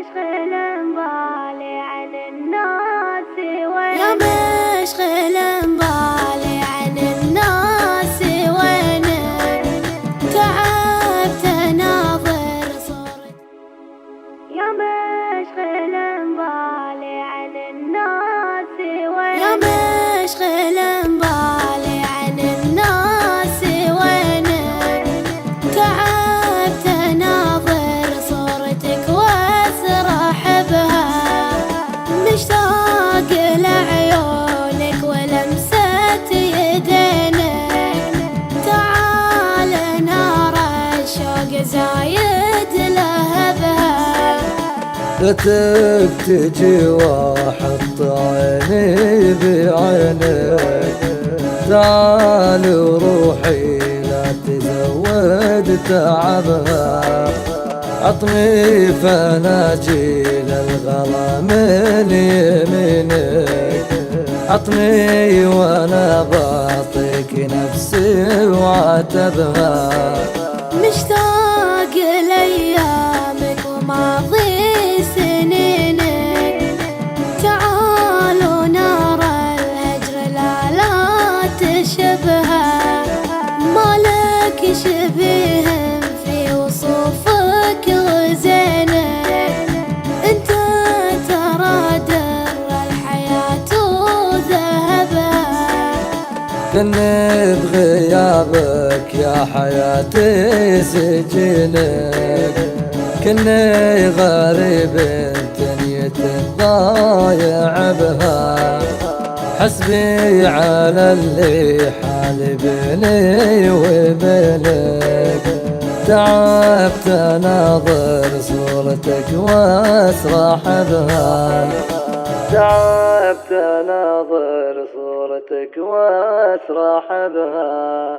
يامشغلن بالي عن الناس وين يامشغلن بالي عن الناس وينك تعبت اناظر صورتك يامشغلن بالي عن الناس وين يامشغلن بالي عن الناس وينك تعبت اناظر صورتك واسرح بها مشتاق لعيونك ولمسة يدينك تعال نار الشوق زايد لهبها لتك تجي واحط عيني بعينك تعال وروحي لا تزود تعبها عطني فناجيل الغلا من يمينك عطني وانا بعطيك نفسي وعتبها مشتاق لايامك وماضي سنينك تعالوا نار الهجر لا تشبهها مالك شبيه في وصوفك وزينك انت ترى در الحياة وذهبها كني بغيابك يا حياتي سجينك كني غريب دنية ضايع بها حسبي على اللي حال بيني وبينك تعبت اناظر صورتك واسرح بها تعبت اناظر صورتك واسرح بها.